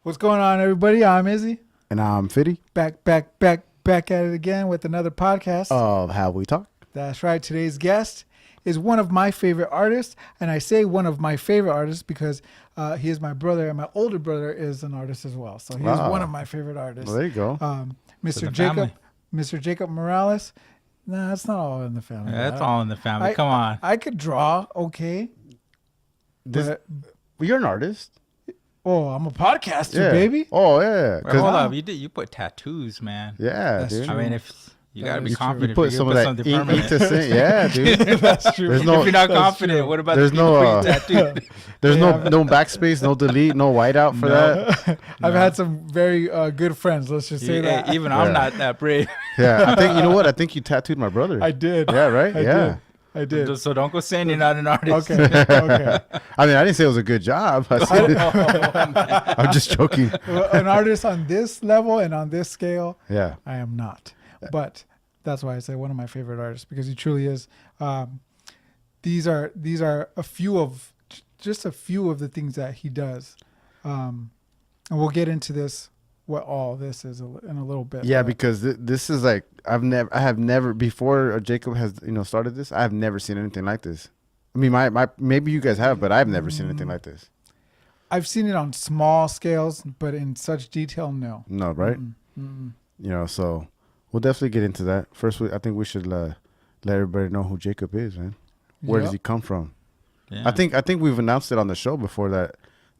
What's going on, everybody? I'm Izzy. And I'm Fitty. Back at it again with another podcast of How We Talk. That's right. Today's guest is one of my favorite artists. And I say one of my favorite artists because he is my brother, and my older brother is an artist as well. So he's one of my favorite artists. Well, there you go. Mr. Jacob Morales. No, that's not all in the family. Yeah, that's all in the family. Come on. I could draw, okay. Well, you're an artist. Oh, I'm a podcaster, baby. Oh, yeah. Wait, hold up. You put tattoos, man. Yeah, that's dude. true. I mean, if you got to be confident. You put some of that permanent. yeah, dude. That's true. If you're not confident, what about there's no tattoo? There's no backspace, no delete, no whiteout for that. I've had some very good friends. Let's just say that. Even I'm not that brave. Yeah, I think, you know what? I think you tattooed my brother. I did. Yeah, right? I did. So don't go saying you're not an artist. Okay. I mean, I didn't say it was a good job. I'm just joking. Well, an artist on this level and on this scale, Yeah. I am not. But that's why I say one of my favorite artists, because he truly is. These are a few of the things that he does, and we'll get into this. What all this is in a little bit. Yeah, because this is like I have never before Jacob has started this. I have never seen anything like this. I mean, my maybe you guys have, but I've never seen anything like this. I've seen it on small scales, but in such detail, no. No, right? So we'll definitely get into that. First, I think we should let everybody know who Jacob is, man. Where does he come from? Yeah. I think we've announced it on the show before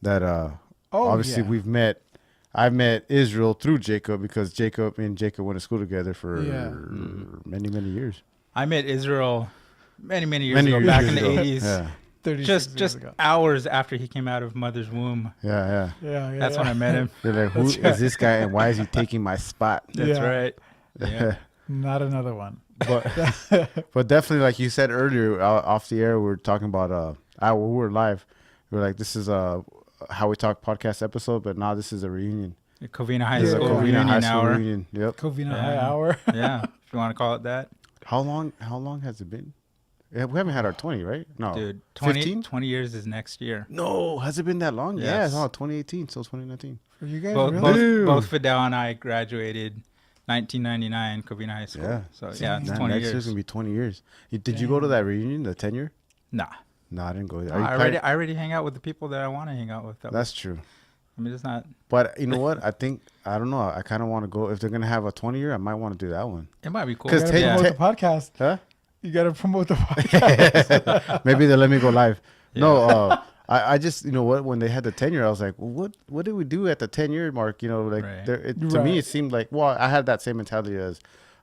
that obviously we've met. I met Israel through Jacob because Jacob went to school together for many years. I met Israel many years ago, back in the 80s. Yeah. Just hours after he came out of mother's womb. Yeah. That's when I met him. They're like, who is this guy and why is he taking my spot? That's right. Yeah. Not another one. But definitely, like you said earlier, off the air, we were talking about we were live. We were like, this is How We Talk podcast episode, but now this is a reunion. Covina High School reunion hour. Reunion. Yep. Covina High Hour. Yeah, if you want to call it that. How long has it been? Yeah, we haven't had our 20, right? No. Dude, 20 years is next year. No, has it been that long? Yes. Yeah, no, 2018, so 2019. For you guys, both Fidel and I graduated 1999 Covina High School. Yeah. So yeah, it's 20 next years. year's gonna be 20 years. Did you go to that reunion, the 10-year? Nah. No, I didn't go. I already hang out with the people that I want to hang out with. That's true. I mean, it's not. But you know what? I don't know. I kind of want to go. If they're going to have a 20-year, I might want to do that one. It might be cool. Because promote the podcast. Huh? You got to promote the podcast. Maybe they'll let me go live. Yeah. No, I just, when they had the 10-year, I was like, well, what did we do at the 10-year mark? To me, it seemed like, well, I had that same mentality as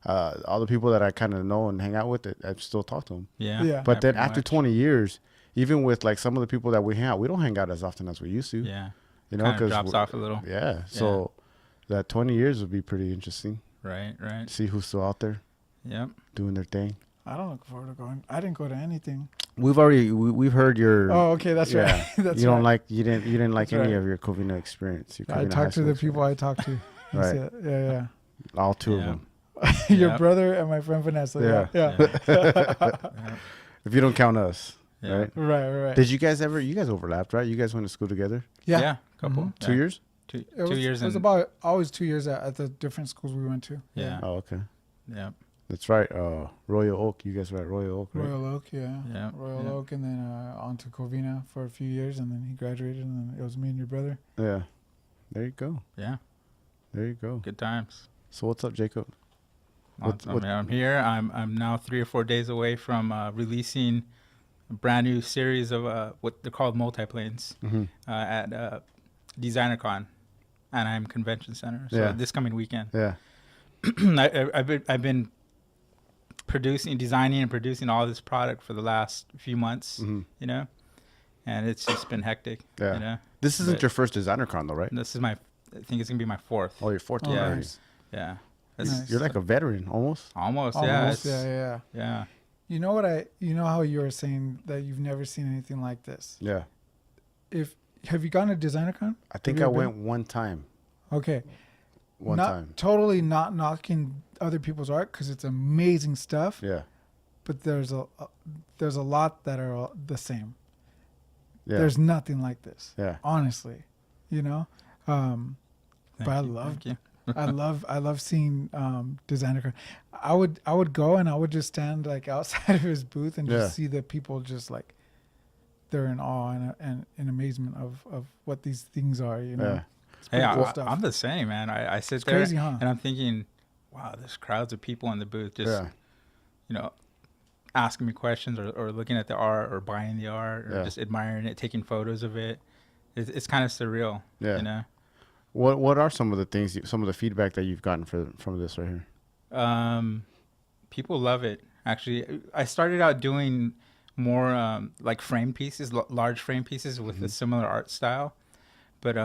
all the people that I kind of know and hang out with. I still talk to them. Yeah. But then after 20 years, even with like some of the people that we hang out, we don't hang out as often as we used to. Yeah. Because drops off a little. Yeah. So that 20 years would be pretty interesting. Right. See who's still out there. Yep. Doing their thing. I don't look forward to going. I didn't go to anything. We've heard your. Oh, okay, that's right. You didn't like any of your Covina experience. I talked to the people I talked to. Right. Yeah. All two of them. Your brother and my friend Vanessa. Yeah. If you don't count us. Yeah. Right. Did you guys overlapped, right? You guys went to school together? Yeah. Couple. Mm-hmm. 2 years? 2 years. It was about always 2 years at the different schools we went to. Yeah. Oh, okay. Yeah. That's right. Royal Oak. You guys were at Royal Oak, right? Royal Oak, yeah. Royal Oak, and then on to Covina for a few years, and then he graduated, and then it was me and your brother. Yeah. There you go. Yeah. There you go. Good times. So what's up, Jacob? I'm here. I'm now 3 or 4 days away from releasing a brand new series of what they're called Multiplanes at DesignerCon, Anaheim Convention Center. So this coming weekend. Yeah. I've been designing and producing all this product for the last few months, you know, and it's just been hectic. Yeah. You know? This isn't your first DesignerCon though, right? This is I think it's gonna be my fourth. Oh, your fourth. Yeah. already. Nice. Yeah. Nice. You're like a veteran almost. Almost. Almost, Yeah. yeah. You know how you were saying that you've never seen anything like this. Yeah. Have you gone to DesignerCon? I think I went one time. Okay. One time. Totally not knocking other people's art because it's amazing stuff. Yeah. But there's a lot that are the same. Yeah. There's nothing like this. Yeah. Honestly, you know. But I love seeing DesignerCon. I would go and I would just stand like outside of his booth and just see the people just like they're in awe and in amazement of what these things are. You know. Yeah. Hey, Cool I'm the same, man. I sit It's there crazy, huh? and I'm thinking, wow, there's crowds of people in the booth just, you know, asking me questions or looking at the art or buying the art or just admiring it, taking photos of it. It's kind of surreal, you know. What are some of the things, some of the feedback that you've gotten from this right here? People love it. Actually, I started out doing more like frame pieces, large frame pieces with a similar art style, but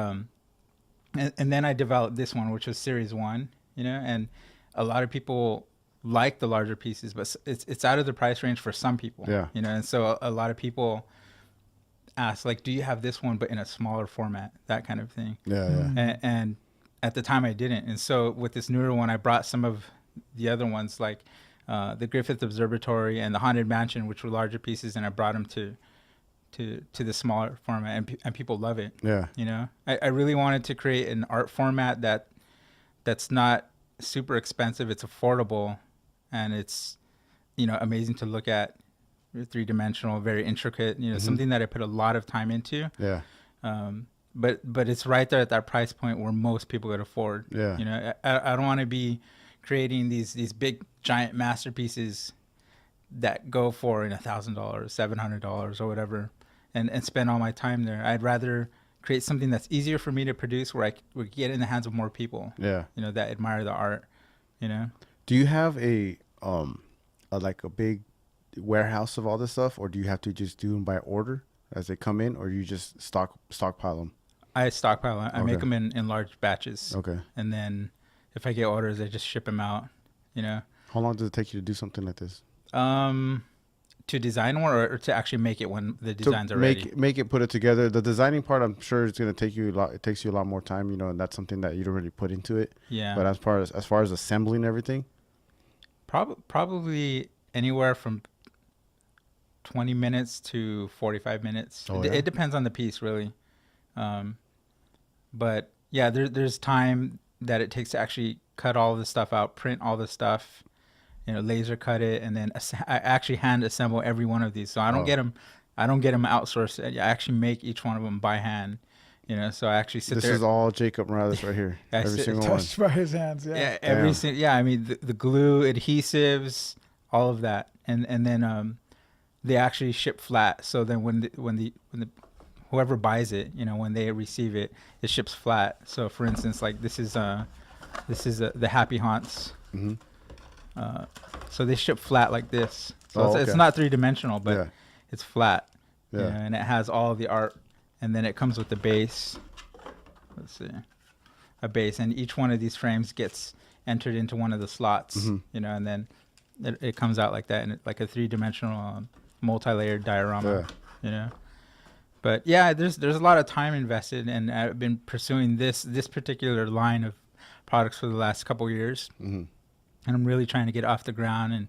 and then I developed this one, which was series 1, you know, and a lot of people like the larger pieces, but it's out of the price range for some people, you know, and so a lot of people ask, like, do you have this one, but in a smaller format, that kind of thing. And at the time I didn't. And so with this newer one, I brought some of the other ones, like the Griffith Observatory and the Haunted Mansion, which were larger pieces, and I brought them to the smaller format, and people love it. You know, I really wanted to create an art format that's not super expensive. It's affordable, and it's, you know, amazing to look at. 3-dimensional, very intricate. You know, something that I put a lot of time into. But it's right there at that price point where most people could afford. You know, I don't want to be creating these big giant masterpieces that go for $1,000, $700 or whatever, and spend all my time there. I'd rather create something that's easier for me to produce, where I would get in the hands of more people. You know, that admire the art. You know. Do you have a big warehouse of all this stuff, or do you have to just do them by order as they come in, or you just stockpile them? I stockpile them. I make them in large batches. And then if I get orders, I just ship them out. You know. How long does it take you to do something like this? To design one, or to actually make it when the designs are ready? Make it, put it together. The designing part, I'm sure, is going to take you a lot. It takes you a lot more time, you know, and that's something that you don't really put into it. But as far as assembling everything, probably anywhere from 20 minutes to 45 minutes. It depends on the piece, really. But yeah, there's time that it takes to actually cut all the stuff out, print all the stuff, you know, laser cut it, and then I actually hand assemble every one of these. So I don't get them outsourced. I actually make each one of them by hand. You know, so I actually sit there. This is all Jacob Morales right here. Every single one. Touched by his hands. Yeah. I mean, the glue, adhesives, all of that, and then they actually ship flat. So then when the whoever buys it, you know, when they receive it, it ships flat. So for instance, like this is the Happy Haunts. So they ship flat like this. So it's not 3-dimensional, but it's flat. You know, and it has all of the art, and then it comes with the base. Let's see, a base, and each one of these frames gets entered into one of the slots. You know, and then it comes out like that, and like a 3-dimensional multi-layered diorama. You know, but yeah, there's a lot of time invested, and I've been pursuing this particular line of products for the last couple years, and I'm really trying to get off the ground and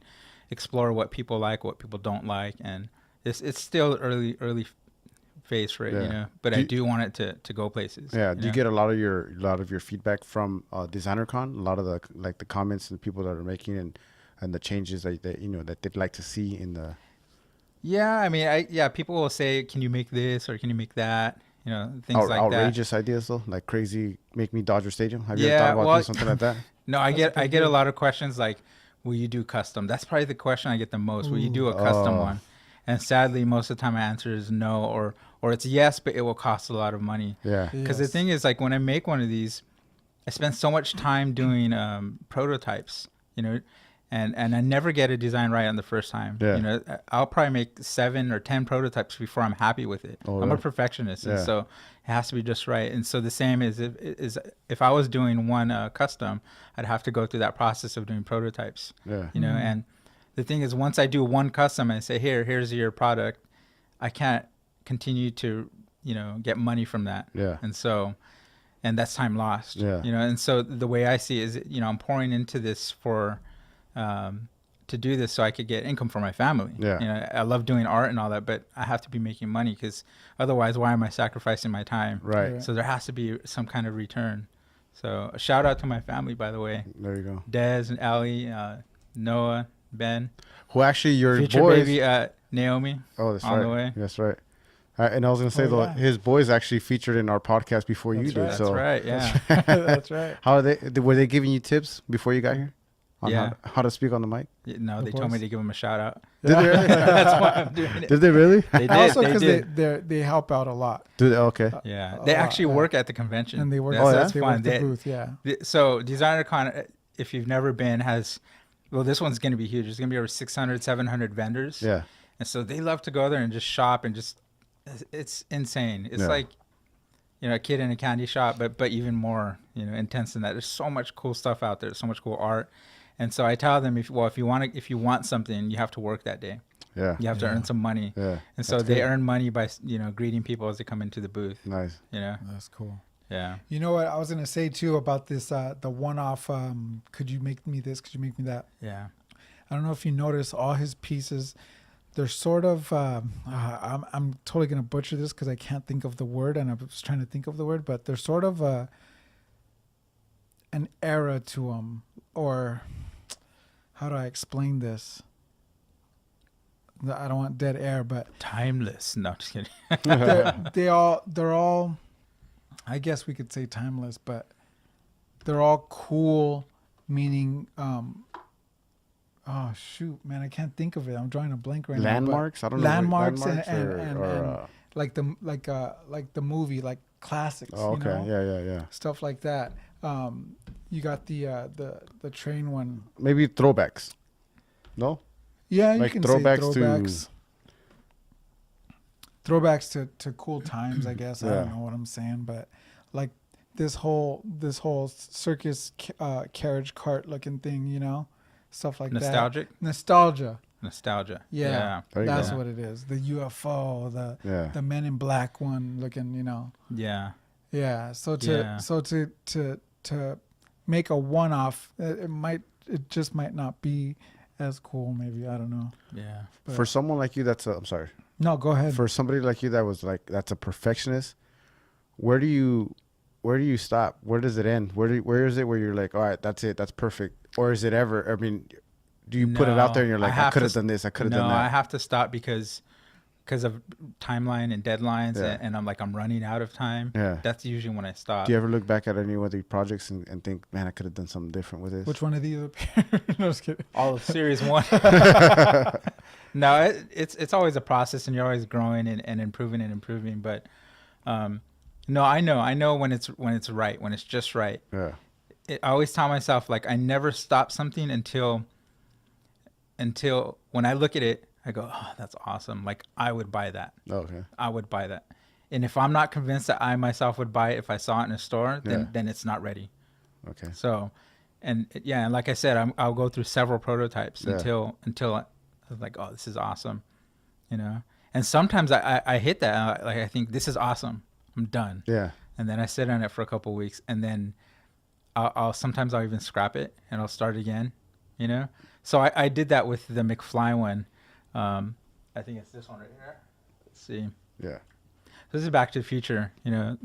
explore what people like, what people don't like, and it's still early phase, right? You know, but I do want it to go places. Do you get a lot of your feedback from DesignerCon? A lot of the comments and the people that are making and the changes that you know that they'd like to see in the. Yeah, I mean, people will say, "Can you make this?" or "Can you make that?" You know, things like that. Outrageous ideas though, like crazy, make me Dodger Stadium. Have you ever thought about doing something like that? No, I get a lot of questions like, "Will you do custom?" That's probably the question I get the most. Will you do a custom one? And sadly, most of the time my answer is no, or it's yes, but it will cost a lot of money. Yeah. Because the thing is, like, when I make one of these, I spend so much time doing prototypes, you know, and I never get a design right on the first time. Yeah. You know, I'll probably make 7 or 10 prototypes before I'm happy with it. Oh, I'm yeah. a perfectionist, Yeah. and so it has to be just right. And so the same is if I was doing one custom, I'd have to go through that process of doing prototypes. Yeah. You know, and the thing is, once I do one custom and I say, here's your product, I can't continue to, you know, get money from that. Yeah. And so, and that's time lost. Yeah. You know, and so the way I see it is, you know, I'm pouring into this for, to do this so I could get income for my family. Yeah. You know, I love doing art and all that, but I have to be making money, because otherwise, why am I sacrificing my time? Right. So there has to be some kind of return. So a shout out to my family, by the way. There you go. Des and Ali, Noah, Ben. Who actually your Future boys? baby Naomi. Oh, that's on right. the way. That's right. And I was gonna say Oh, though, yeah. his boys actually featured in our podcast before you That's did. right. That's So right. Yeah. That's right. how are they? Were they giving you tips before you got here? On Yeah. how to speak on the mic? No, they told me to give them a shout out. Did they really? That's why I'm doing it. Did they really? They did. Also, They because did. they help out a lot, Do they? Okay. Yeah, a they lot, actually yeah. work at the convention, and they work. That's, Oh, yeah? that's They fun. work the booth. Yeah. So DesignerCon, if you've never been, has, well, this one's going to be huge. There's going to be over 600, 700 vendors. Yeah. And so they love to go there and just shop and just, it's insane. It's Yeah. like, you know, a kid in a candy shop, but even more, you know, intense than that. There's so much cool stuff out there. So much cool art. And so I tell them, if you want something, you have to work that day. Yeah. You have to earn some money. Yeah. And so That's they good. earn money by, you know, greeting people as they come into the booth, Nice. you know? That's cool. Yeah. You know what I was gonna say too about this the one-off. Could you make me this? Could you make me that? Yeah. I don't know if you notice all his pieces. They're sort of. I'm totally gonna butcher this because I can't think of the word, and I was trying to think of the word, but they're sort of an era to them, or how do I explain this? I don't want dead air, but Timeless. No, just kidding. they're all. I guess we could say timeless, but they're all cool. Meaning, oh shoot, man, I can't think of it. I'm drawing a blank right Landmarks? now. I don't know. Landmarks Landmarks and like the movie, like classics. Oh, okay. You know? Yeah. Stuff like that. You got the train one. Maybe throwbacks. No. Yeah, you Like can throwbacks say to- throwbacks. Throwbacks to cool times, I guess. I Yeah. don't know what I'm saying, but like this whole circus carriage cart looking thing, you know, stuff like Nostalgic? that. Nostalgia. Nostalgia. Yeah, There you that's go. what it is. The UFO, Yeah. the Men in Black one looking, you know. Yeah. Yeah. So Yeah. to make a one-off, it just might not be as cool. Maybe, I don't know. Yeah. But For someone like you, I'm sorry. no, go ahead. For somebody like you that's a perfectionist, where do you stop? Where does it end? Where is it where you're like, all right, that's it, that's perfect? Or is it ever? I mean, do you put it out there and you're like, I could have done this, I could have done No, I that? have to stop because of timeline and deadlines, Yeah. and I'm running out of time. Yeah. That's usually when I stop. Do you ever look back at any of these projects and think, man, I could have done something different with this? Which one of these up here? No, just kidding. All of series one. No, it's always a process, and you're always growing and improving. But no, I know when it's right, when it's just right. Yeah. I always tell myself, like, I never stop something until when I look at it, I go, oh, that's awesome. Like, I would buy that. Okay. I would buy that. And if I'm not convinced that I myself would buy it if I saw it in a store, then it's not ready. Okay. So, and like I said, I'll go through several prototypes until I was like, oh, this is awesome, you know. And sometimes I hit that, like, I think this is awesome, I'm done. Yeah. And then I sit on it for a couple of weeks, and then I'll sometimes I'll even scrap it and I'll start again, you know. So I did that with the McFly one. I think it's this one right here. Let's see. Yeah. This is Back to the Future, you know.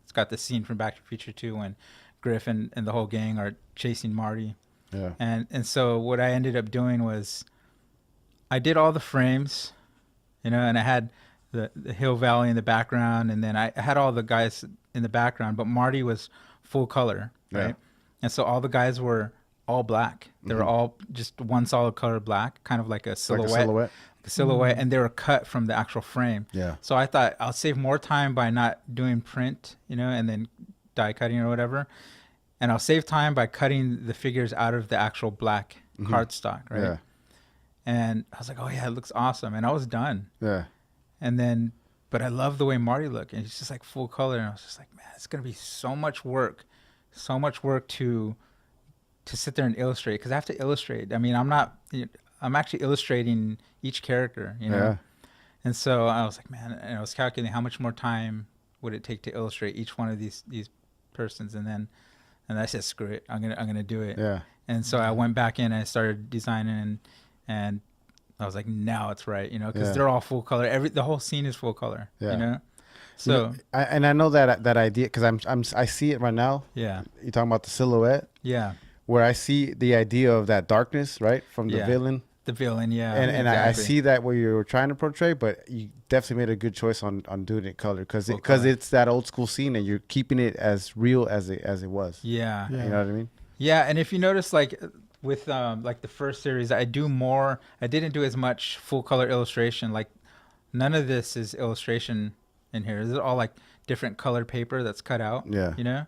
It's got the scene from Back to the Future 2 when Griff and the whole gang are chasing Marty. Yeah. And so what I ended up doing was I did all the frames, you know, and I had the Hill Valley in the background, and then I had all the guys in the background, but Marty was full color, right? Yeah. And so all the guys were all black. They were all just one solid color black, kind of like a silhouette. Like A silhouette, and they were cut from the actual frame. Yeah. So I thought I'll save more time by not doing print, and then die cutting or whatever. And I'll save time by cutting the figures out of the actual black cardstock, right? Yeah. And I was like, oh yeah, it looks awesome. And I was done. Yeah. And then, but I love the way Marty looked, and it's just like full color. And I was just like, man, it's going to be so much work to sit there and illustrate, because I have to illustrate. I mean, I'm actually illustrating each character, Yeah. And so I was like, man, and I was calculating how much more time would it take to illustrate each one of these persons, and I said, screw it, I'm gonna do it. Yeah. And so I went back in and I started designing, and I was like, now it's right, because they're all full color. The whole scene is full color, Yeah. So I know that idea, because I see it right now. yeah, You're talking about the silhouette. yeah, Where I see the idea of that darkness, right, from the villain. the villain, yeah, And exactly. I see that where you were trying to portray, but you definitely made a good choice on doing it color, because it's that old school scene, and you're keeping it as real as it was. Yeah. You know what I mean? Yeah, and if you notice, like with like the first series, I didn't do as much full color illustration. Like none of this is illustration in here. This is all like different colored paper that's cut out. Yeah.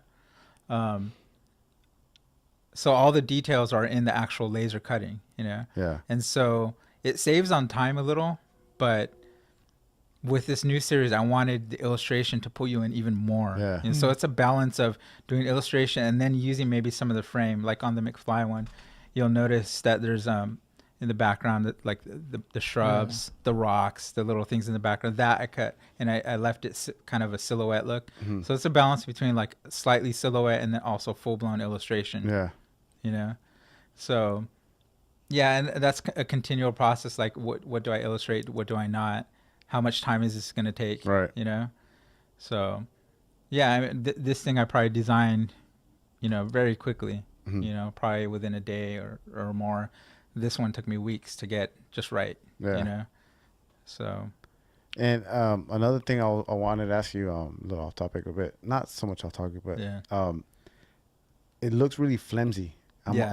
So all the details are in the actual laser cutting, Yeah. And so it saves on time a little, but with this new series, I wanted the illustration to pull you in even more. Yeah. And so it's a balance of doing illustration and then using maybe some of the frame, like on the McFly one. You'll notice that there's in the background, like the shrubs, the rocks, the little things in the background that I cut, and I left it kind of a silhouette look. So it's a balance between like slightly silhouette and then also full blown illustration. Yeah. So yeah, and that's a continual process. Like what do I illustrate? What do I not? How much time is this going to take? Right. So yeah, I mean, this thing I probably designed, very quickly, probably within a day or more. This one took me weeks to get just right, so. And another thing I wanted to ask you, a little off topic a bit, not so much off topic, but it looks really flimsy.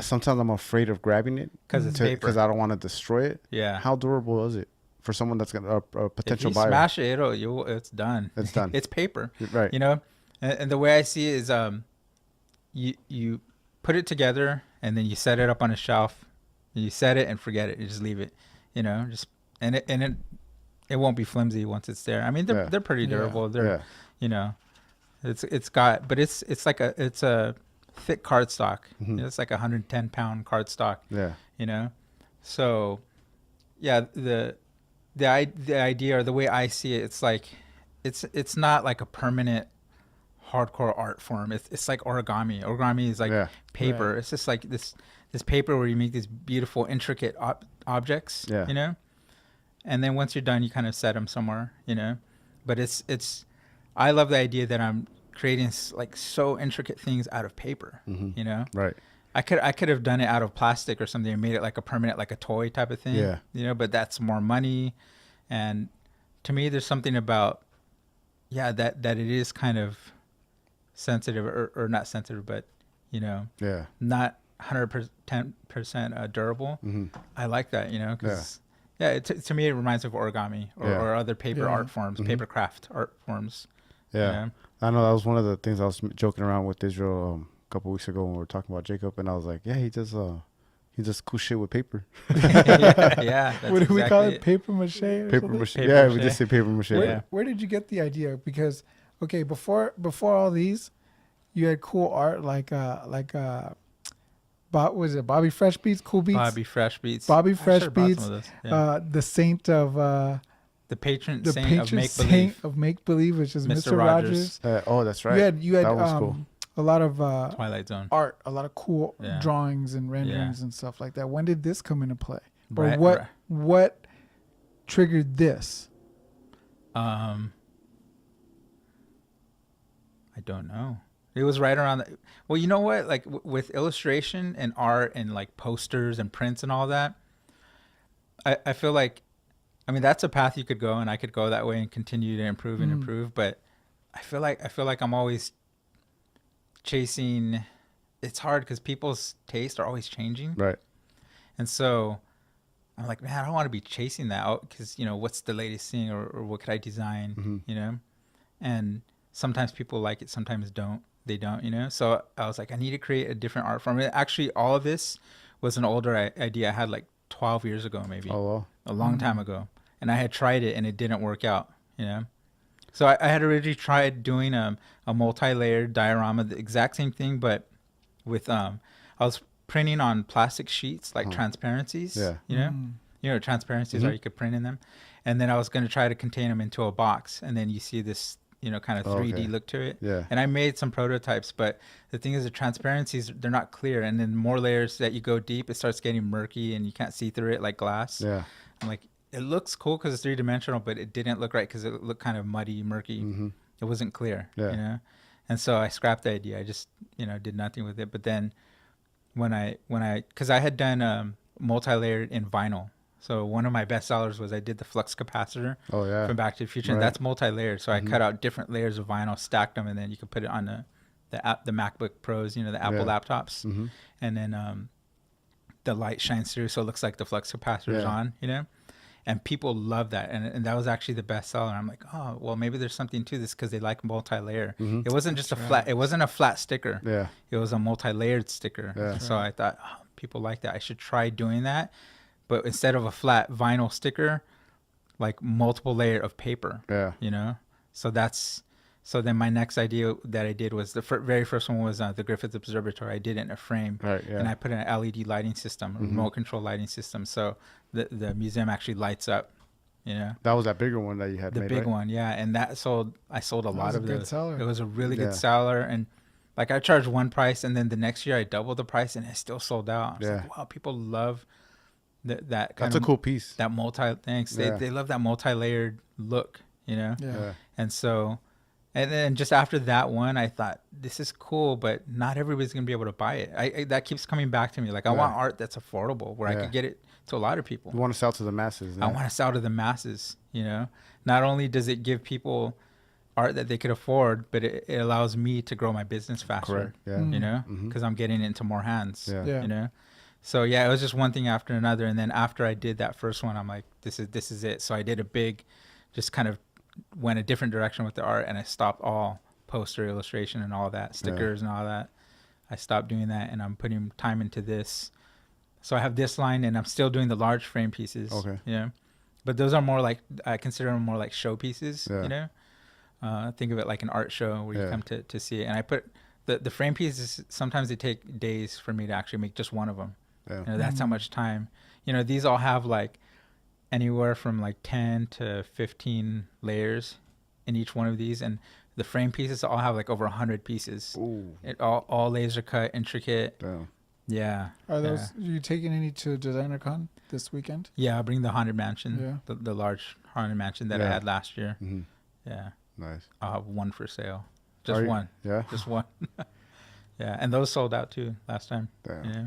Sometimes I'm afraid of grabbing it because it's paper. Because I don't want to destroy it. Yeah. How durable is it for someone that's gonna a potential if you buyer? Smash it, it's done. It's done. It's paper, right? And the way I see it is, you put it together and then you set it up on a shelf. And you set it and forget it. You just leave it, it won't be flimsy once it's there. I mean, they're pretty durable. They're, it's got, but it's like it's a thick cardstock. It's like 110-pound cardstock. Yeah. So yeah, the idea or the way I see it, it's like it's not like a permanent hardcore art form. It's like origami. Origami is like paper. It's just like this paper where you make these beautiful intricate objects. And then once you're done, you kind of set them somewhere. But it's I love the idea that I'm creating like so intricate things out of paper. Right. I could have done it out of plastic or something and made it like a permanent, like a toy type of thing. But that's more money. And to me, there's something about that it is kind of sensitive or not sensitive, but not 110% durable. I like that, because to me it reminds me of origami or other paper art forms, paper craft art forms. I know that was one of the things I was joking around with Israel a couple weeks ago when we were talking about Jacob, and I was like, he does cool shit with paper. That's what do we call it? Paper mache? Paper mache. Paper Yeah, mache. we just say paper mache. Where did you get the idea? Because before all these, you had cool art like was it Bobby Fresh Beats? Cool Beats? Bobby Fresh Beats. The saint of the patron the saint patron of saint make-believe. of make-believe, which is Mr. Mr. Rogers. That's right. You had that was cool. a lot of Twilight Zone art, a lot of cool drawings and renderings and stuff like that. When did this come into play? Or what triggered this? I don't know. It was right around well, you know what? Like with illustration and art and like posters and prints and all that, I feel like, I mean, that's a path you could go, and I could go that way and continue to improve and improve. But I feel like I'm always chasing. it's hard because people's tastes are always changing. Right. And so I'm like, man, I don't want to be chasing that out because, you know, what's the latest thing or what could I design, you know? And sometimes people like it, sometimes they don't, you know? So I was like, I need to create a different art form. Actually, all of this was an older idea I had like 12 years ago, maybe. Oh, wow. A long time ago. And I had tried it and it didn't work out, you know? So I had already tried doing a multi-layered diorama, the exact same thing, but with, I was printing on plastic sheets, like transparencies, you know, transparencies are you could print in them. And then I was going to try to contain them into a box. And then you see this, you know, kind of 3D look to it. Yeah. And I made some prototypes, but the thing is the transparencies, they're not clear. And then more layers that you go deep, it starts getting murky and you can't see through it like glass. Yeah. I'm like, it looks cool because it's 3-dimensional, but it didn't look right because it looked kind of muddy, murky. It wasn't clear, you know? And so I scrapped the idea. I just, you know, did nothing with it. But then because I had done multi-layered in vinyl. So one of my best sellers was I did the flux capacitor from Back to the Future. And that's multi-layered. So I cut out different layers of vinyl, stacked them, and then you could put it on the MacBook Pros, you know, the Apple laptops. And then the light shines through, so it looks like the flux capacitor is on, you know? And people love that. And that was actually the best seller. I'm like, oh, well, maybe there's something to this because they like multi-layer. It wasn't just it wasn't a flat sticker. Yeah. It was a multi-layered sticker. Yeah. So I thought, oh, people like that. I should try doing that. But instead of a flat vinyl sticker, like multiple layer of paper. Yeah. You know? So then my next idea that I did was very first one was the Griffith Observatory. I did it in a frame. Right, yeah. And I put an LED lighting system, a remote control lighting system. So the museum actually lights up, you know? That was that bigger one that you had made, The big one, yeah. And I sold a lot of those. Seller. It was a really good seller. And like I charged one price and then the next year I doubled the price and it still sold out. I was like, wow, people love that kind That's a cool piece. That they love that multi-layered look, you know? Yeah. And so, and then just after that one, I thought, this is cool, but not everybody's going to be able to buy it. That keeps coming back to me. Like, I want art that's affordable where I could get it to a lot of people. You want to sell to the masses. I want to sell to the masses, you know? Not only does it give people art that they could afford, but it allows me to grow my business faster. Correct. Yeah. You know? Because I'm getting into more hands, you know? So, yeah, it was just one thing after another. And then after I did that first one, I'm like, this is it. So I did a big, just kind of went a different direction with the art, and I stopped all poster illustration and all that, stickers and all that. I stopped doing that, and I'm putting time into this. So I have this line, and I'm still doing the large frame pieces. Okay. You know? But those are more like, I consider them more like show pieces, you know? Think of it like an art show where you come to see it. And I put the frame pieces, sometimes they take days for me to actually make just one of them. Yeah. You know, that's how much time. You know, these all have like anywhere from like 10 to 15 layers in each one of these, and the frame pieces all have like over 100 pieces. Ooh. It all laser cut, intricate. Damn. Yeah. Are those are you taking any to Designer Con this weekend? Yeah, I'll bring the Haunted Mansion, the large Haunted Mansion that I had last year. Yeah. Nice. I'll have one for sale. Just one. Yeah. Just one. Yeah, and those sold out too last time. Damn. Yeah.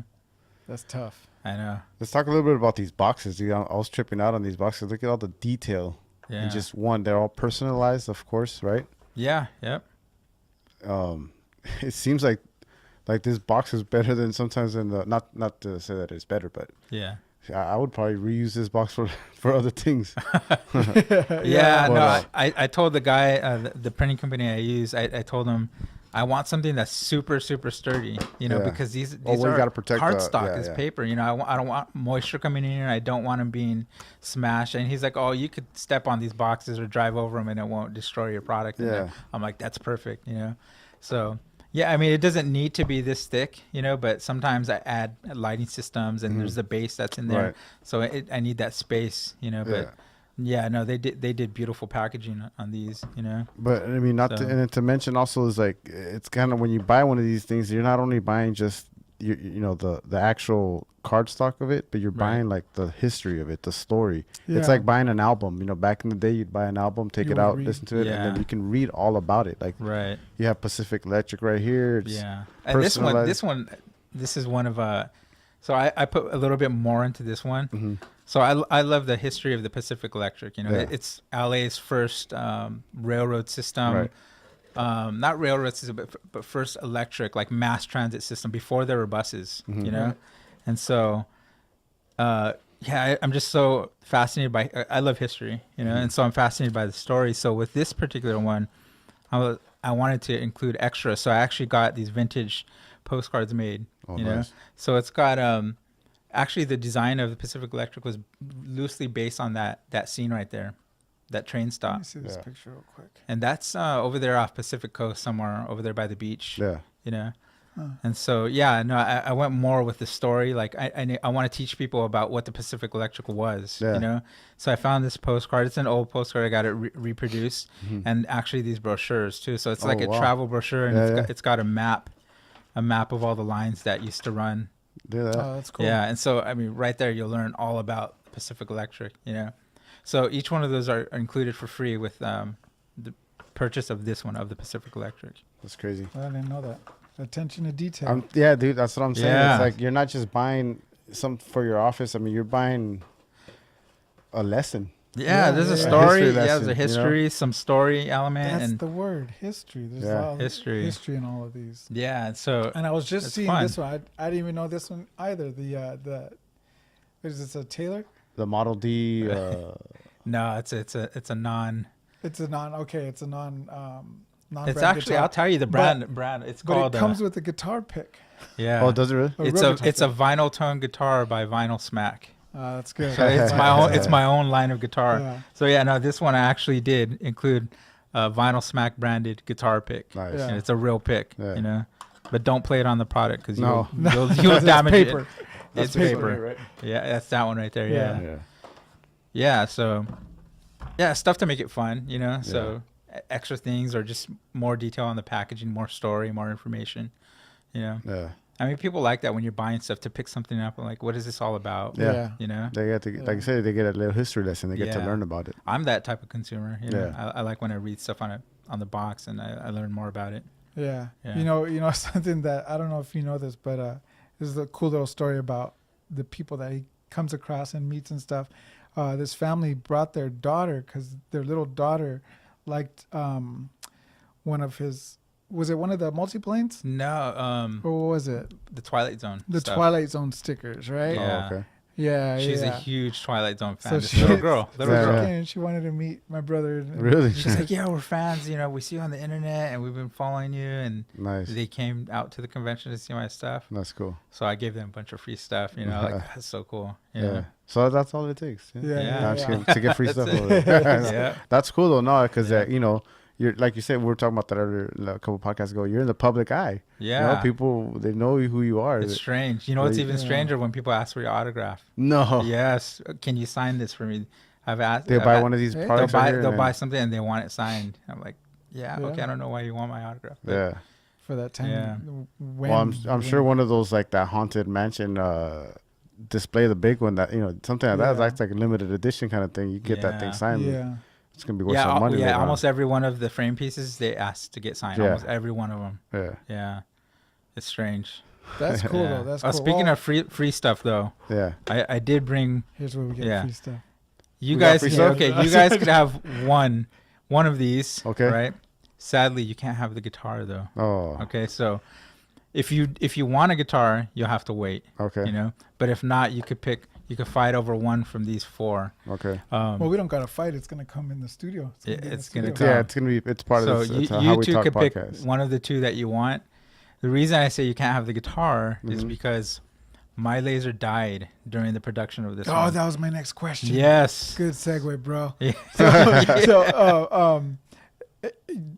That's tough. I know. Let's talk a little bit about these boxes. Dude, I was tripping out on these boxes. Look at all the detail. Yeah. And just one, they're all personalized, of course, right? Yeah. Yep. It seems like this box is better than sometimes in the not to say that it's better, but yeah, I would probably reuse this box for other things. Yeah. But, no, I told the guy, the printing company I use, I told him, I want something that's super, super sturdy, you know, because these are cardstock is paper. You know, I don't want moisture coming in here. I don't want them being smashed. And he's like, oh, you could step on these boxes or drive over them and it won't destroy your product. Yeah. I'm like, that's perfect, you know. So, yeah, I mean, it doesn't need to be this thick, you know, but sometimes I add lighting systems and there's the base that's in there. Right. So I need that space, you know, but... Yeah, no, they did beautiful packaging on these, you know. But I mean, to mention also is like, it's kind of when you buy one of these things, you're not only buying just you know the actual cardstock of it, but you're buying like the history of it, the story. Yeah. It's like buying an album. You know, back in the day, you'd buy an album, take it out, listen to it, and then you can read all about it. Like, you have Pacific Electric right here. It's and this is one of so I put a little bit more into this one. Mm-hmm. So I love the history of the Pacific Electric. You know, it's LA's first railroad system. Right. not railroad system, but first electric, like mass transit system before there were buses, you know? And so, I'm just so fascinated by, I love history, you know? And so I'm fascinated by the story. So with this particular one, I wanted to include extras. So I actually got these vintage postcards made, you know? So it's got, actually the design of the Pacific Electric was loosely based on that scene right there, that train stop. Let me see this picture real quick. And that's over there off Pacific Coast somewhere over there by the beach. Yeah. You know? And so, I went more with the story. Like I want to teach people about what the Pacific Electric was, you know? So I found this postcard. It's an old postcard. I got it reproduced, and actually these brochures too. So it's like a travel brochure, and it's got a map of all the lines that used to run. Yeah. Oh, that's cool. Yeah. And so, I mean, right there, you'll learn all about Pacific Electric, you know? So each one of those are included for free with the purchase of this one, of the Pacific Electric. That's crazy. I didn't know that. Attention to detail. Yeah, dude, that's what I'm saying. Yeah. It's like you're not just buying something for your office. I mean, you're buying a lesson. Yeah, there's a yeah. story. History There's lesson, a history, some story element. That's and the word, history. There's Yeah. a lot of History. history in all of these. Yeah, and so And I was just It's seeing fun. this one. I didn't even know this one either. The what is this, a Taylor? The Model D. no, it's a non. It's a non. Okay, it's a non. Non. It's actually, I'll tell you the brand. It's But called. it comes with a guitar pick. yeah. Oh, does it really? It's rubber a type it's a pick. vinyl tone guitar by Vinylsmack. That's good. So it's my own. It's my own line of guitar. Yeah. So yeah, no, this one I actually did include a Vinylsmack branded guitar pick. Nice. Yeah. And it's a real pick, Yeah. you know. But don't play it on the product because No. you'll That's damage paper. it. That's It's the paper. story, right? Yeah, that's that one right there. Yeah. Yeah. Yeah. Yeah. So, yeah, stuff to make it fun, you know. So extra things or just more detail on the packaging, more story, more information, you know. Yeah. I mean, people like that when you're buying stuff to pick something up and like, what is this all about? Yeah. You know. They get to, like you said, they get a little history lesson. They get to Yeah. learn about it. I'm that type of consumer. You know, Yeah. I like when I read stuff on the box and I learn more about it. Yeah. Yeah. You know something that I don't know if you know this, but this is a cool little story about the people that he comes across and meets and stuff. This family brought their daughter because their little daughter liked one of his. Was it one of the Multiplanes? No, Or what was it? the Twilight Zone. The stuff. Twilight Zone stickers, right? Yeah. Oh, okay. Yeah. She's yeah. a huge Twilight Zone fan. So This she- little girl. Little Yeah, girl. yeah. And she wanted to meet my brother. and- Really? She's like, yeah, we're fans. You know, we see you on the internet and we've been following you. And Nice. they came out to the convention to see my stuff. That's cool. So I gave them a bunch of free stuff. You know, like that's so cool. You Yeah. know? So that's all it takes. Yeah. No, Yeah. I'm just kidding. To get free That's stuff. it. over there. Yeah. That's cool though. No, because Yeah. you know, you're like you said, we were talking about that earlier a couple podcasts ago. You're in the public eye. Yeah. You know, people they know who you are. It's strange. You know what's even Yeah. stranger when people ask for your autograph. No. Yes. Can you sign this for me? I've asked. They buy one of these Hey, products. They'll right buy. here They'll and buy something and they want it signed. I'm like, yeah, Yeah. okay. I don't know why you want my autograph. But Yeah. For that time. Yeah. Well, I'm sure one of those like that haunted mansion display, the big one that something like that. Yeah. That's like a limited edition kind of thing. You get that thing Yeah. signed. Yeah. It's gonna be worth Yeah, some money. later on. almost every one of the frame pieces they asked to get signed. Yeah. Almost every one of them. Yeah. Yeah, it's strange. That's cool Yeah. though. That's cool. Speaking Well, of free stuff though, Yeah. I did bring here's where we get yeah. free stuff. you We got guys. free Yeah, stuff? okay, you guys could have one of these. Okay. Right. Sadly, you can't have the guitar though. Oh. Okay, so if you want a guitar, you'll have to wait. Okay. You know, but if not, you could fight over one from these four. Okay. Well, we don't gotta fight. It's gonna come in the studio. Yeah, be in the it's gonna studio. come. Yeah, it's gonna be. It's part So of this. It's you how we two talk could pick podcast. one of the two that you want. The reason I say you can't have the guitar is Mhm. because my laser died during the production of this. Oh, one. that was my next question. Yes. Good segue, bro. Yeah. So,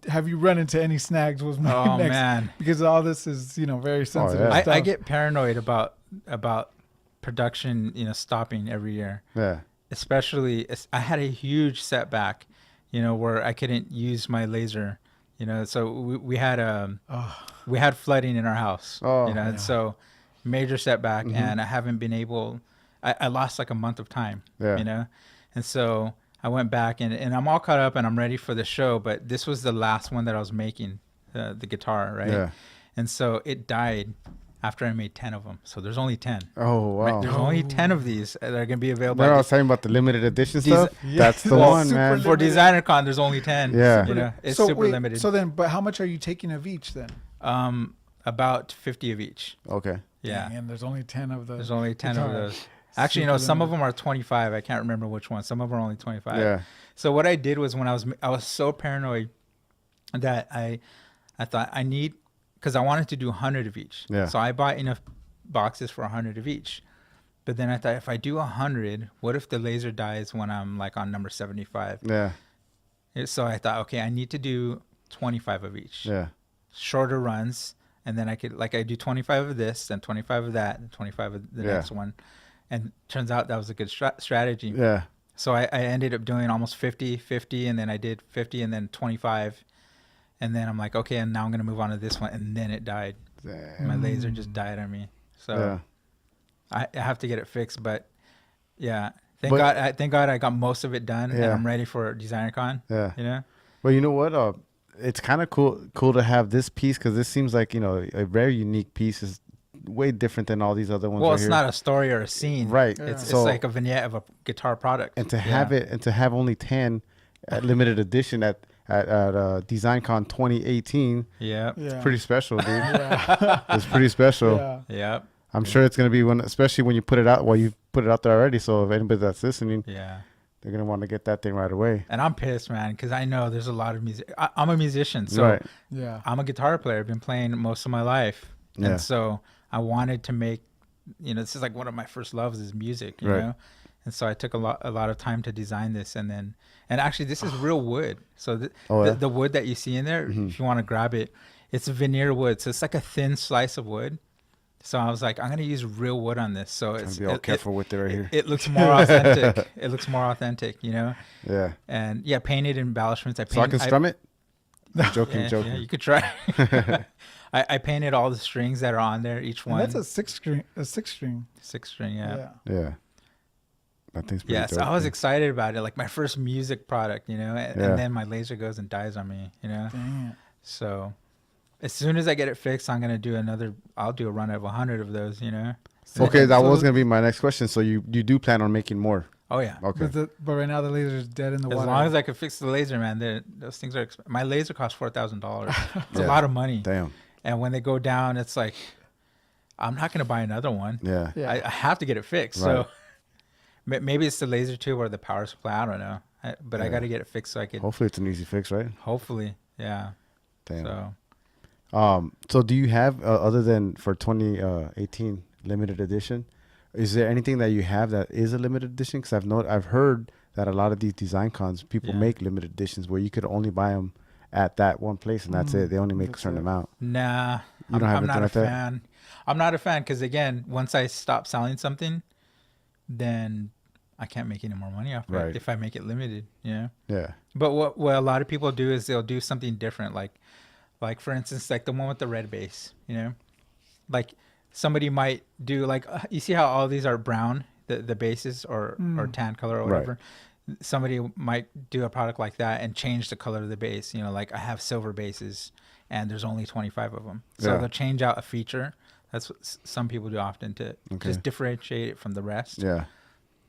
have you run into any snags? Was my Oh next, man, because all this is very sensitive yeah. stuff. I get paranoid about production, stopping every year. Yeah. Especially, I had a huge setback, where I couldn't use my laser. So we had flooding in our house. Oh, and yeah. so major setback, Mhm. and I haven't been able. I lost like a month of time. Yeah. And so I went back and I'm all caught up and I'm ready for the show. But this was the last one that I was making, the guitar, right? Yeah. And so it died after I made 10 of them. So there's only 10. Oh, wow. There's only 10 of these that are going to be available. Remember I was talking about the limited edition stuff? Yeah. That's the Well, one, super man. For DesignerCon, there's only 10. Yeah. You know, it's so super limited. So then, but how much are you taking of each then? About 50 of each. Okay. Yeah. And there's only 10 of those. There's only 10 of guitars. those. Actually, Super some of limited. them are 25. I can't remember which one. Some of them are only 25. Yeah. So what I did was when I was so paranoid that I thought I need, because I wanted to do 100 of each. Yeah. So I bought enough boxes for 100 of each. But then I thought, if I do 100, what if the laser dies when I'm like on number 75? Yeah. So I thought, okay, I need to do 25 of each. Yeah. Shorter runs. And then I could, like, I do 25 of this, then 25 of that, and 25 of the next one. And turns out that was a good strategy. Yeah. So I ended up doing almost 50, and then I did 50 and then 25. And then I'm like, okay, and now I'm going to move on to this one. And then it died. Damn. My laser just died on me. So I have to get it fixed. But yeah, thank God I got most of it done and I'm ready for DesignerCon. Yeah. You know? Well, you know what? It's kind of cool to have this piece because this seems like, you know, a very unique piece. Is way different than all these other ones. Well, it's not a story or a scene. Right. Yeah. It's So- like a vignette of a guitar product. And to have it, and to have only 10 at limited edition at DesignCon 2018, Yeah. Yeah. it's pretty special, dude. Yeah. It's pretty special. Yeah. Yep. I'm sure it's gonna be one, especially when you put it out. Well, you put it out there already, so if anybody that's listening, Yeah. they're gonna want to get that thing right away. And I'm pissed, man, because I know there's a lot of music. I'm a musician, so Right. Yeah. I'm a guitar player. I've been playing most of my life. Yeah. And so I wanted to make, you know, this is like one of my first loves is music, you Right. know? And so I took a lot of time to design this. And actually this is real wood. So the wood that you see in there, if you want to grab it, it's veneer wood. So it's like a thin slice of wood. So I was like, I'm going to use real wood on this. So Gotta be all careful with it right here. It looks more authentic. It looks more authentic, you know? Yeah. And yeah, painted embellishments. So I can strum it? Joking. Yeah, you could try. I painted all the strings that are on there, each And one. that's a six string. 6-string, yeah. Yeah. That thing's pretty Yeah, so dope, I was man. excited about it, like my first music product, you know, and then my laser goes and dies on me, you know. Damn. So as soon as I get it fixed, I'll do a run of 100 of those, you know. Okay, that So- was gonna be my next question. So you do plan on making more? Oh yeah. Okay. But right now the laser is dead in the As water. long as I can fix the laser, man, those things are my laser costs $4,000. It's Yeah. a lot of money. Damn. And when they go down, it's like I'm not gonna buy another one. Yeah. Yeah. I have to get it fixed. Right. So maybe it's the laser tube or the power supply. I don't know. But I Yeah. got to get it fixed so I could. Hopefully it's an easy fix, right? Hopefully, yeah. Damn. So So do you have other than for 2018 limited edition? Is there anything that you have that is a limited edition? Because I've heard that a lot of these design cons people Yeah. make limited editions where you could only buy them at that one place and that's it. They only make a That's certain it. amount. nah, You don't have I'm anything not a like that? fan. I'm not a fan because again, once I stop selling something, then I can't make any more money off Right. it if I make it limited. You know. Yeah. But what a lot of people do is they'll do something different, like for instance, like the one with the red base. You know, like somebody might do like you see how all these are brown, the bases or tan color or Right. whatever. Somebody might do a product like that and change the color of the base. You know, like I have silver bases and there's only 25 of them, so Yeah. they'll change out a feature. That's what some people do often to Okay. just differentiate it from the rest. Yeah.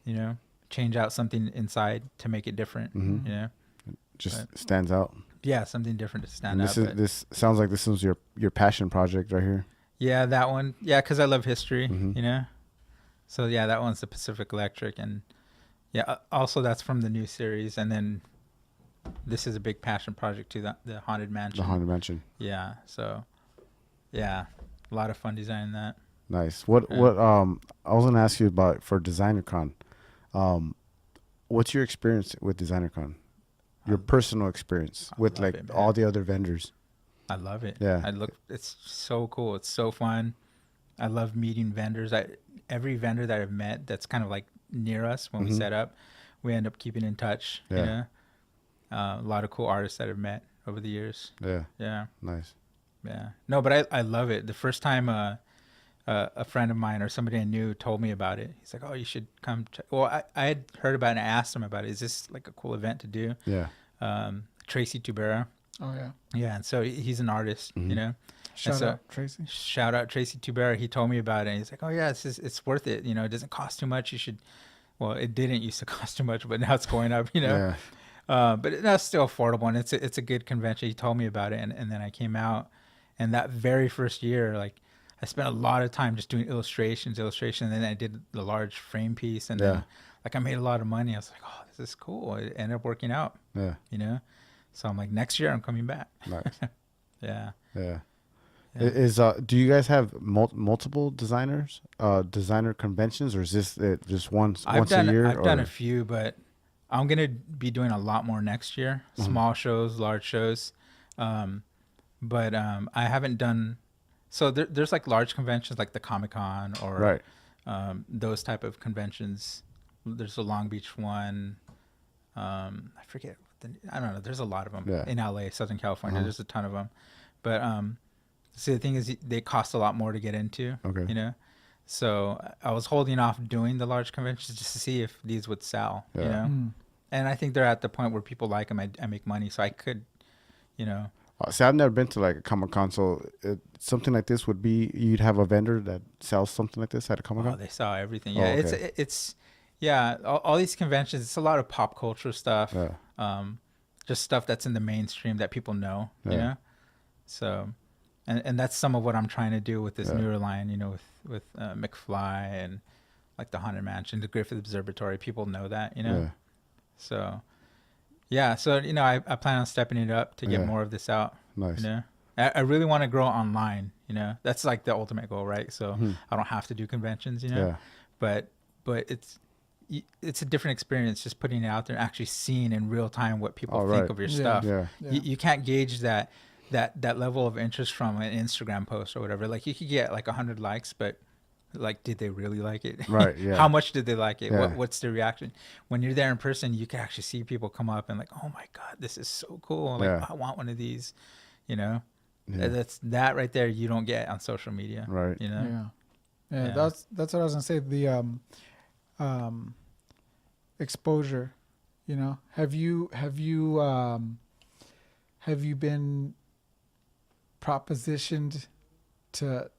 You know, change out something inside to make it different. Mhm. You know. Just stands out. Yeah, something different to stand And out. this but- this sounds like this was your passion project right here. yeah, that one. Yeah, because I love history, Mhm. you know. So yeah, that one's the Pacific Electric, and yeah, also that's from the new series. And then this is a big passion project too, the Haunted Mansion. The Haunted Mansion. Yeah. So yeah, a lot of fun designing that. Nice. What Yeah. I was gonna ask you about for DesignerCon. What's your experience with DesignerCon? Your personal experience I with love like it, man. all the other vendors. I love it. Yeah. It's so cool. It's so fun. I love meeting vendors. Every vendor that I've met that's kind of like near us when we Mhm. set up, we end up keeping in touch. Yeah. You know, a lot of cool artists that I've met over the years. Yeah. Yeah, Nice. yeah. No, but I love it. The first time a friend of mine or somebody I knew told me about it, he's like, "Oh, you should come." Well, I had heard about it and I asked him about it. Is this like a cool event to do? Yeah. Tracy Tubera. Oh yeah. Yeah, and so he's an artist, Mhm. you know, Shout out Tracy. Shout out Tracy Tubera. He told me about it. And he's like, oh yeah, it's worth it. You know, it doesn't cost too much. You should. Well, it didn't used to cost too much, but now it's going up. You know. Yeah. But that's still affordable, and it's a good convention. He told me about it, and then I came out, and that very first year, like I spent a lot of time just doing illustrations, and then I did the large frame piece, and then like I made a lot of money. I was like, oh, this is cool. It ended up working out. Yeah. You know, so I'm like, next year I'm coming back. Nice. Yeah. Yeah. Is do you guys have multiple designer conventions, or is this just once a year? I've done a few, but I'm gonna be doing a lot more next year. Small shows, large shows, but I haven't done. So there's like large conventions like the Comic-Con or those type of conventions. There's a Long Beach one. I forget. I don't know. There's a lot of them in LA, Southern California. There's a ton of them, but see, the thing is, they cost a lot more to get into. Okay. You know, so I was holding off doing the large conventions just to see if these would sell. Yeah. You know, and I think they're at the point where people like them. I make money, so I could, you know. See, I've never been to like a Comic-Con, so something like this would be you'd have a vendor that sells something like this at a Comic-Con. Oh, they sell everything. Yeah, it's all these conventions. It's a lot of pop culture stuff. Yeah. Just stuff that's in the mainstream that people know. Yeah. You know, so. And that's some of what I'm trying to do with this newer line, you know, with McFly and like the Haunted Mansion, the Griffith Observatory. People know that, you know. Yeah. So, yeah. So, you know, I plan on stepping it up to get more of this out. Nice. You know, I really want to grow online. You know, that's like the ultimate goal, right? So I don't have to do conventions, you know. Yeah. But it's a different experience just putting it out there and actually seeing in real time what people think of your stuff. Yeah. You can't gauge that level of interest from an Instagram post or whatever. Like you could get like 100 likes, but like, did they really like it? Right. Yeah. How much did they like it? Yeah. What's the reaction? When you're there in person, you can actually see people come up and like, oh my God, this is so cool. Like, I want one of these, you know. Yeah. That's that right there. You don't get on social media. Right. You know. Yeah. That's what I was gonna say. The exposure. You know, have you been propositioned to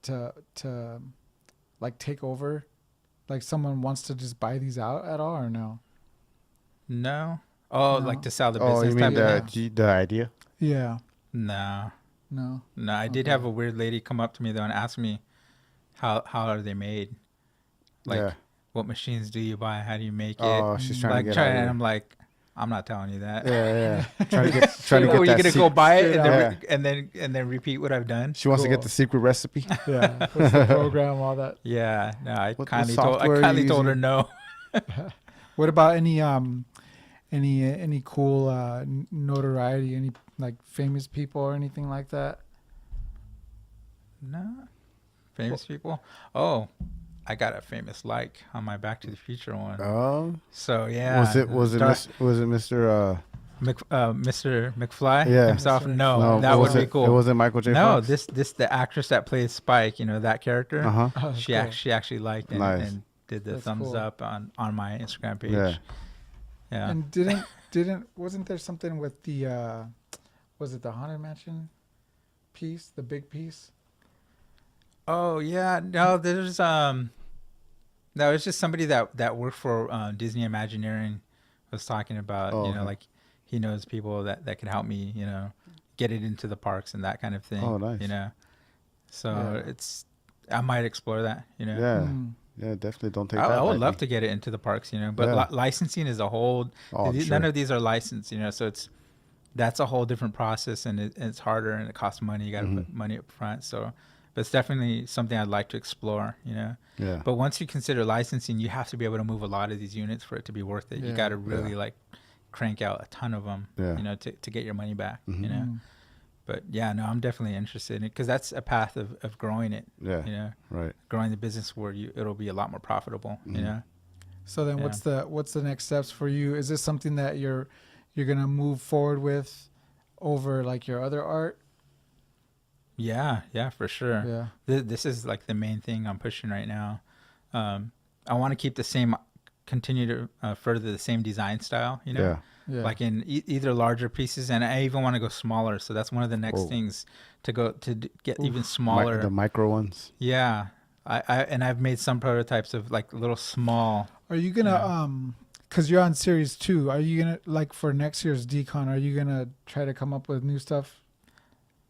like take over, like someone wants to just buy these out at all, or no? No. Like to sell the business. Oh, you mean the idea? Yeah. No. I did have a weird lady come up to me though and ask me how are they made, like what machines do you buy, how do you make it? Oh, she's trying to get and I'm like, I'm not telling you that. Yeah. Trying to get you're gonna go buy it and then repeat what I've done. She wants to get the secret recipe. Yeah. What's the program, all that. Yeah. No, I kindly told her no. What about any cool notoriety? Any like famous people or anything like that? No. Famous people? Oh. I got a famous like on my Back to the Future one. Oh, so yeah. Was it Mr. Mr. McFly himself? No, that would be cool. It wasn't Michael J. Fox? No, this the actress that plays Spike. You know that character. She actually liked it and did the thumbs up on my Instagram page. Yeah. And wasn't there something with the was it the Haunted Mansion piece, the big piece? Oh yeah, no, there's no, it's just somebody that worked for Disney Imagineering was talking about, like he knows people that can help me, you know, get it into the parks and that kind of thing. Oh, nice. You know, so I might explore that, you know. Yeah, definitely don't take that. I would love to get it into the parks, you know, but licensing is a whole. None of these are licensed, you know, so that's a whole different process and it's harder and it costs money. You got to put money up front, so. But it's definitely something I'd like to explore, you know. Yeah. But once you consider licensing, you have to be able to move a lot of these units for it to be worth it. Yeah. You got to really like crank out a ton of them, you know, to get your money back, you know. But yeah, no, I'm definitely interested in it because that's a path of growing it. Yeah. You know, right. Growing the business where it'll be a lot more profitable, you know. So then, what's the next steps for you? Is this something that you're gonna move forward with over like your other art? Yeah, for sure. Yeah. This is like the main thing I'm pushing right now. I want to keep continue to further the same design style, you know. like in either larger pieces, and I even want to go smaller. So that's one of the next things to go to get even smaller. The micro ones. Yeah, I've made some prototypes of like little small. Are you gonna because you're on series 2? Are you gonna like for next year's decon? Are you gonna try to come up with new stuff?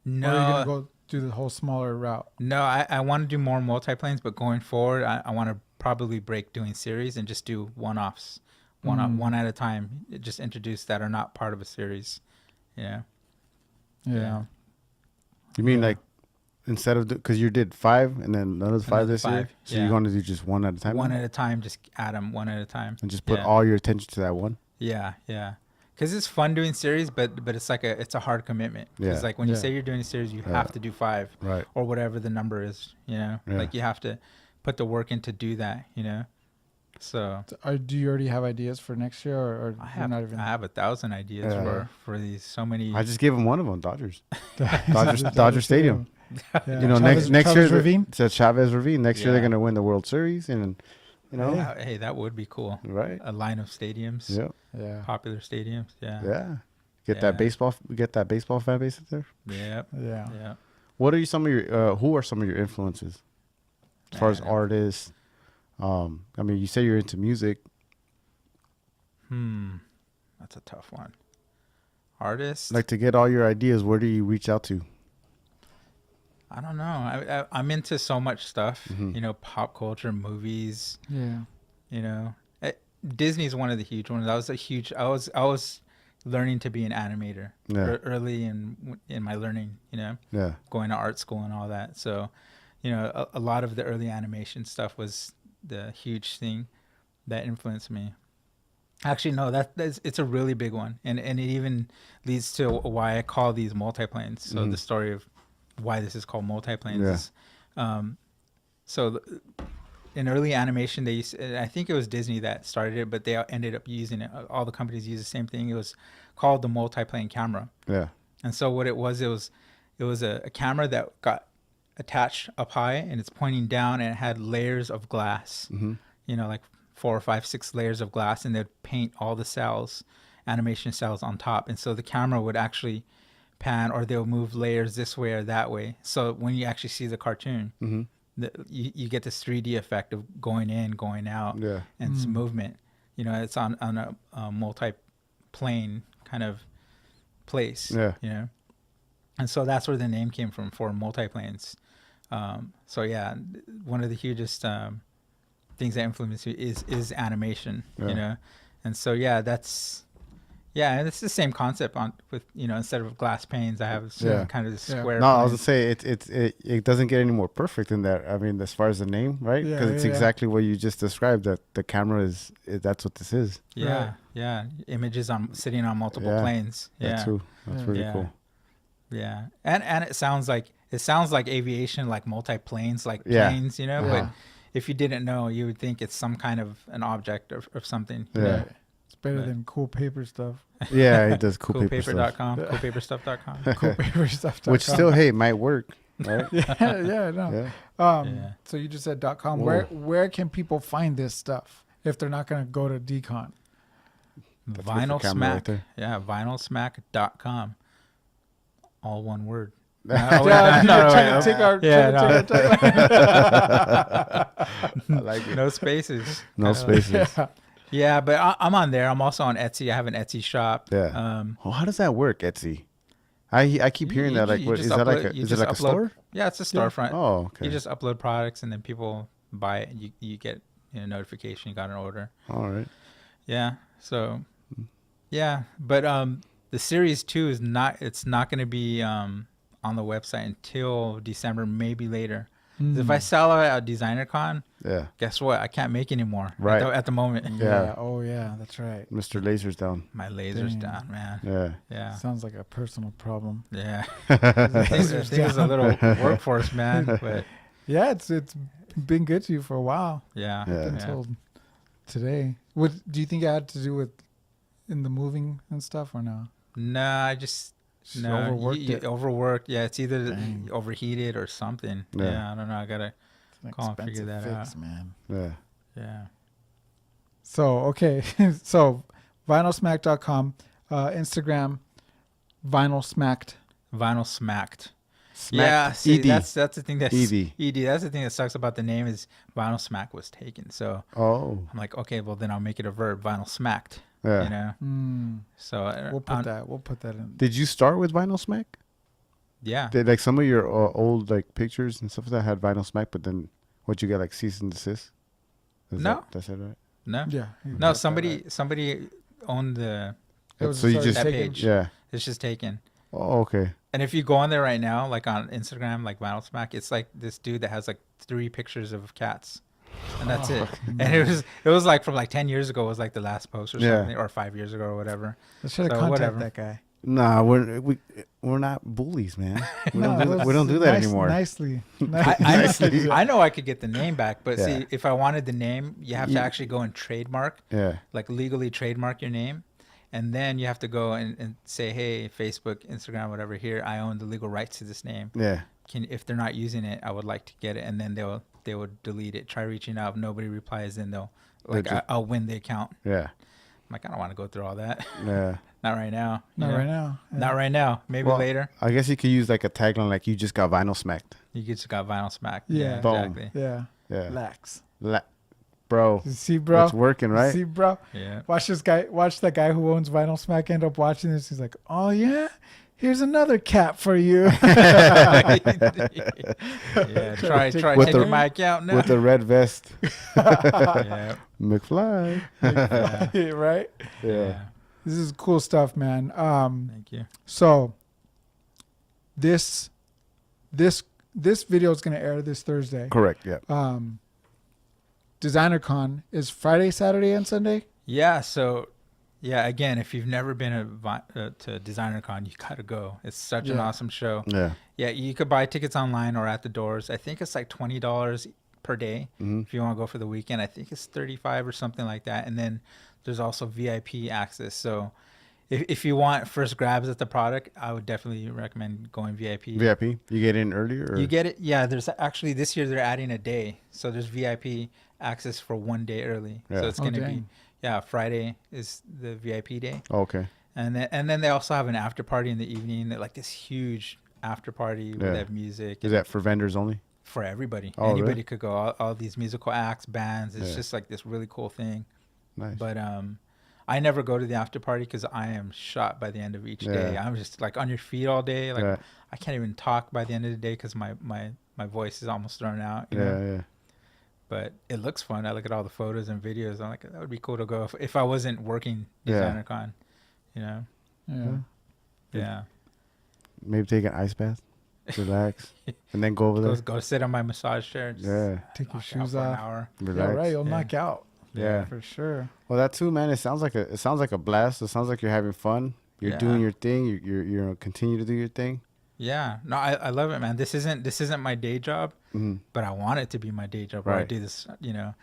No, or are you gonna go do the whole smaller route? No, I want to do more multiplanes, but going forward, I want to probably break doing series and just do one-offs, one at a time. Just introduce that are not part of a series. Yeah. You mean like instead of because you did 5 and then another 5 this year, so you're going to do just one at a time? One at a time, just add them one at a time, and just put all your attention to that one. Yeah. Because it's fun doing series, but it's like it's a hard commitment. Because like when you say you're doing a series, you have to do 5, right, or whatever the number is. Like you have to put the work in to do that. So do you already have ideas for next year, or I have 1,000 ideas for these. So many. I just gave him one of them. Dodger Stadium. Yeah. Next year Ravine? It's a Chavez Ravine. Next year they're gonna win the World Series, and hey, that would be cool, right? A line of stadiums, popular stadiums, Get that baseball fan base up there. Yeah. What are some of your who are some of your influences as far as artists? I mean, you say you're into music. That's a tough one. Artists, like to get all your ideas, where do you reach out to? I don't know. I'm into so much stuff, pop culture, movies. Yeah. Disney's one of the huge ones. I was learning to be an animator early in my learning, going to art school and all that. So, a lot of the early animation stuff was the huge thing that influenced me. Actually, no, it's a really big one. And it even leads to why I call these multiplanes. So the story of why this is called multiplanes. So in early animation, I think it was Disney that started it, but they ended up using it. All the companies use the same thing. It was called the multiplane camera. Yeah. And so what it was a camera that got attached up high, and it's pointing down, and it had layers of glass. Like 4 or 5, 6 layers of glass, and they'd paint all the animation cells on top. And so the camera would actually pan, or they'll move layers this way or that way. So when you actually see the cartoon, you get this 3D effect of going in, going out, and it's movement. It's on a multi-plane kind of place. And so that's where the name came from, for multiplanes. One of the hugest things that influence me is animation. And so and it's the same concept with instead of glass panes, I have kind of this square. No, I was gonna say it doesn't get any more perfect than that. I mean, as far as the name, right? Because it's exactly what you just described. That the camera that's what this is. Images sitting on multiple planes. That's really cool. Yeah, and it sounds like aviation, like multi-planes, like planes, But if you didn't know, you would think it's some kind of an object or something. It's better than cool paper stuff. Yeah, it does coolpaper.com, coolpaperstuff.com, coolpaperstuff.com. Which still, hey, might work, right? So you just said .com. Where can people find this stuff if they're not going to go to Decon? Vinylsmack. Right, vinylsmack.com. All one word. Take our time. I like it. No spaces. No spaces. Yeah, but I'm on there. I'm also on Etsy. I have an Etsy shop. Yeah. How does that work, Etsy? I keep hearing that. Like, is it like a store? Yeah, it's a storefront. Oh, okay. You just upload products, and then people buy it. You get a notification you got an order. All right. Yeah. So, yeah, but the series 2 is not. It's not going to be on the website until December, maybe later. If I sell out at DesignerCon, guess what? I can't make anymore at the moment. Yeah. Oh, yeah. That's right. Mr. Laser's down. My laser's down, man. Yeah. Sounds like a personal problem. Yeah. Things is a little workforce, man. But yeah, it's been good to you for a while. Yeah. Until today. What do you think it had to do with in the moving and stuff, or no? No, I just overworked. Yeah, it's either overheated or something. Yeah, I don't know. I gotta call and figure that out, man. Yeah. So okay, so Vinylsmack.com, Instagram, Vinylsmacked. Vinyl Smacked. Smacked. Yeah, see, ED. that's the thing that's ED. That's the thing that sucks about the name is Vinyl Smack was taken. So Oh. I'm like, okay, well then I'll make it a verb, Vinyl Smacked. Yeah. You know. So We'll put that in. Did you start with Vinylsmack? Yeah. Did like some of your old like pictures and stuff like that had Vinylsmack, but then what you get like cease and desist? No. That's it, right? No. Yeah. No. Somebody owned the It was So you just that taken. page. Yeah. It's just taken. Oh, okay. And if you go on there right now, like on Instagram, like Vinyl Smack, it's like this dude that has like 3 pictures of cats, and that's it. And it was like from like 10 years ago was like the last post or Yeah. something, or 5 years ago or whatever. I should have So contacted whatever. that guy. Nah, we're not bullies, man. We No, don't do that nice, anymore. Nicely. I know I could get the name back, but Yeah. see, if I wanted the name, you have to actually go and trademark, Yeah. like legally trademark your name. And then you have to go and say, hey, Facebook, Instagram, whatever, here, I own the legal rights to this name. Yeah. If they're not using it, I would like to get it. And then they will delete it. Try reaching out. If nobody replies, then I'll win the account. Yeah. I'm like, I don't want to go through all that. Yeah. Not right now. Not right now. Yeah. Not right now. Maybe Well, later. I guess you could use like a tagline like you just got vinyl smacked. You just got Vinyl Smack. Yeah. Boom. Exactly. Yeah. Yeah. Relax. Bro. You see, bro? It's working, right? See, bro? Yeah. Watch that guy who owns Vinyl Smack end up watching this. He's like, oh, yeah? Here's another cat for you. Yeah. Try With taking the- my account now. With the red vest. Yeah. McFly. Yeah. Right? Yeah. This is cool stuff, man. Thank you. So this video is going to air this Thursday. Correct. Yeah. Designer Con is Friday, Saturday, and Sunday. Yeah. So, yeah. Again, if you've never been to Designer Con, you gotta go. It's such an Yeah. awesome show. Yeah. Yeah, you could buy tickets online or at the doors. I think it's like $20 per day if you want to go for the weekend. I think it's $35 or something like that. And then there's also VIP access. So if you want first grabs at the product, I would definitely recommend going VIP. VIP. You get in earlier? Or? You get it. Yeah, there's actually this year they're adding a day. So there's VIP access for 1 day early. Yeah. So it's going to be, dang. Friday is the VIP day. Oh, okay. And then they also have an after party in the evening. They're like this huge after party where they have music. Is that for vendors only? For everybody. Oh, Anybody really? could go. All these musical acts, bands. It's Yeah. just like this really cool thing. Nice. But I never go to the after party because I am shot by the end of each day. Yeah. I'm just like on your feet all day. Like Yeah. I can't even talk by the end of the day because my voice is almost thrown out. You know? Yeah. But it looks fun. I look at all the photos and videos. I'm like, that would be cool to go if I wasn't working Yeah. Designer Con. You know? Yeah. Yeah. Maybe take an ice bath, relax, and then go over there. Go sit on my massage chair. Just Yeah. Take your knock out shoes for an off. hour. Yeah, Relax. right. You'll Yeah. knock out. Yeah. For sure. Well, that too, man. It sounds like a blast. It sounds like you're having fun. You're Yeah. doing your thing. You're continue to do your thing. Yeah, no, I love it, man. This isn't my day job, but I want it to be my day job. Where I Right. do this, you know.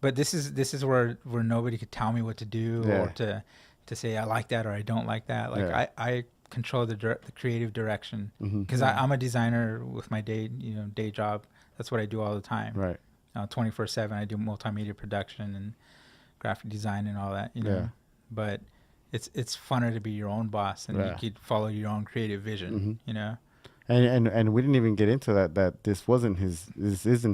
But this is where nobody could tell me what to do Yeah. or to say I like that or I don't like that. Like Yeah. I control the creative direction Mm-hmm. because I'm a designer with my day job. That's what I do all the time. Right. 24/7. I do multimedia production and graphic design and all that. You know. Yeah. But it's funner to be your own boss and Yeah. you could follow your own creative vision. You know. And we didn't even get into that this isn't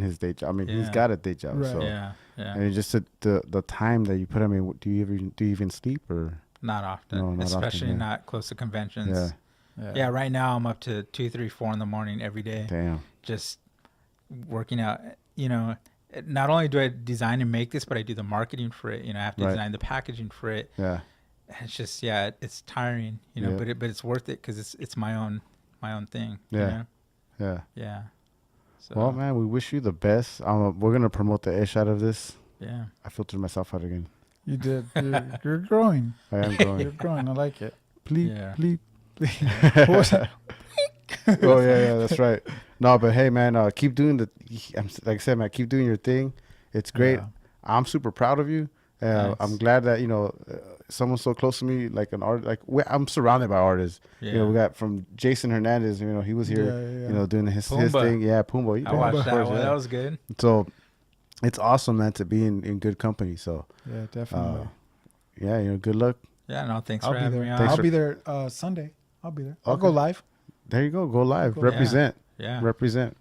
his day job. I mean, he's Yeah. got a day job. Right. So Yeah. and it's just the time that you put. I mean, do you even sleep or? Not often, No, not often, especially yeah. not close to conventions. Yeah. Yeah. Right now I'm up to 2, 3, 4 in the morning every day, Damn. just working out. You know, not only do I design and make this, but I do the marketing for it. You know, I have to Right. design the packaging for it. Yeah. It's just it's tiring. You know, Yeah. but it's worth it because it's my own thing. Yeah. You know? Yeah. Yeah. So, Well, man, we wish you the best. We're gonna promote the ish out of this. Yeah. I filtered myself out again. You did. You're growing. I am You're going. growing. I like it. Please, Yeah. please. What was that? Oh yeah, that's right. No, but hey, man, keep doing like I said, man, keep doing your thing. It's great. Yeah. I'm super proud of you. Thanks. I'm glad that someone so close to me, like an art, like I'm surrounded by artists. Yeah. You know, we got from Jason Hernandez. You know, he was here. Yeah. You know, doing his Pumbaa. thing. Yeah, Pumbaa. I watched of that course, one. yeah. That was good. So it's awesome, man, to be in good company. So Yeah, definitely. Yeah, good luck. Yeah, no, thanks I'll for be having there. me on. I'll be there Sunday. I'll be there. I'll go Okay. live. There you go. Go live. Represent. Yeah. Represent.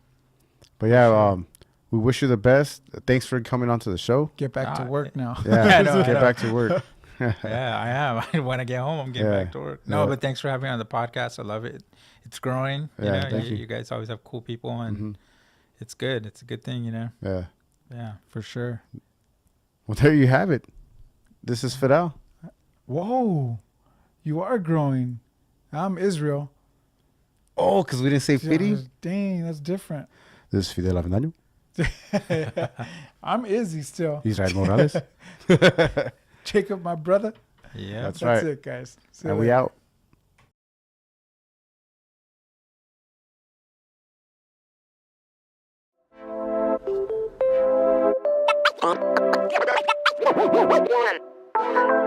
But yeah, sure. we wish you the best. Thanks for coming onto the show. Get back to work now. Yeah, I know, get back to work. Yeah, I am. When I get home, I'm getting back to work. No, Yeah. but thanks for having me on the podcast. I love it. It's growing. Yeah, thank you. You guys always have cool people, and it's good. It's a good thing, Yeah. Yeah. For sure. Well, there you have it. This is Fidel. Whoa. You are growing. I'm Israel. Oh, because we didn't say Fiddy? Dang, that's different. This is Fidel Avendaño. I'm Izzy still. Israel Morales. Jacob, my brother. Yeah. That's right. That's it, guys. See you And we later. out. One.